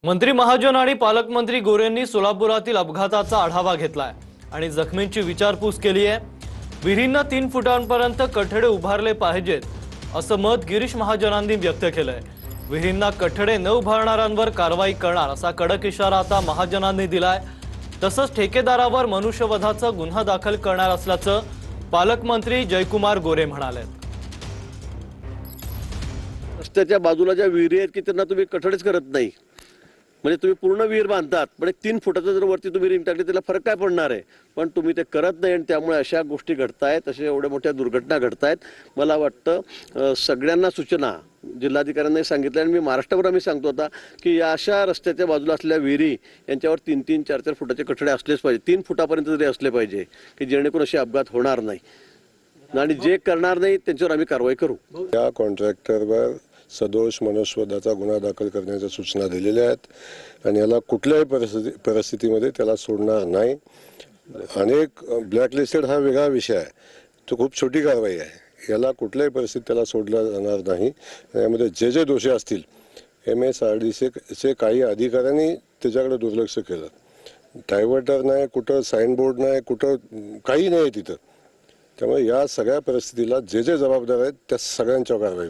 मंत्री महाजन आणि पालकमंत्री गोरेंनी सोलापुरातील अपघाताचा आढावा घेतलाय आणि जखमींची विचारपूस केली आहे। विहिरींना 3 फुटांपर्यंत कठडे उभारले पाहिजेत असं मत गिरीश महाजनांनी व्यक्त केलंय। विहिरींना कठडे न उभारणाऱ्यांवर कारवाई करणार असा कडक इशारा आता महाजनांनी दिलाय। तसंच ठेकेदारावर मनुष्यवधाचा गुन्हा दाखल करणार असल्याचं पालकमंत्री जयकुमार गोरे म्हणाले। रस्त्याच्या बाजूला ज्या विहिरी आहेत की त्यांना तुम्ही कठडेच करत नाही, म्हणजे तुम्ही पूर्ण विहीर बांधतात पण 3 फुटाचं जर वरती तुम्ही रिंग टाकली त्याला फरक काय पडणार आहे, पण तुम्ही ते करत नाही आणि त्यामुळे अशा गोष्टी घडतायत, अशा एवढ्या मोठ्या दुर्घटना घडतायत। मला वाटतं सगळ्यांना सूचना जिल्हाधिकाऱ्यांनी सांगितल्या आणि मी महाराष्ट्रभर आम्ही सांगतो आता की या अशा रस्त्याच्या बाजूला असलेल्या विहिरी यांच्यावर 3-3, 4-4 फुटाचे कठडे असलेच पाहिजे, 3 फुटापर्यंत तरी असले पाहिजे की जेणेकरून असे अपघात होणार नाही आणि जे करणार नाही त्यांच्यावर आम्ही कारवाई करू। या कॉन्ट्रॅक्टरवर सदोष मनुष्यवधाचा गुन्हा दाखल करण्याच्या सूचना दिलेल्या आहेत आणि याला कुठल्याही परिस्थितीमध्ये त्याला सोडणार नाही। अनेक ब्लॅकलिस्टेड हा वेगळा विषय आहे, तो खूप छोटी कारवाई आहे, याला कुठल्याही परिस्थितीत त्याला सोडलं जाणार नाही। यामध्ये जे दोषी असतील MSRDCचे काही अधिकाऱ्यांनी त्याच्याकडे दुर्लक्ष केलं, डायव्हर्टर नाही, कुठं साईनबोर्ड नाही, कुठं काही नाही तिथं। त्यामुळे या सगळ्या परिस्थितीला जे जबाबदार आहेत त्या सगळ्यांच्यावर कारवाई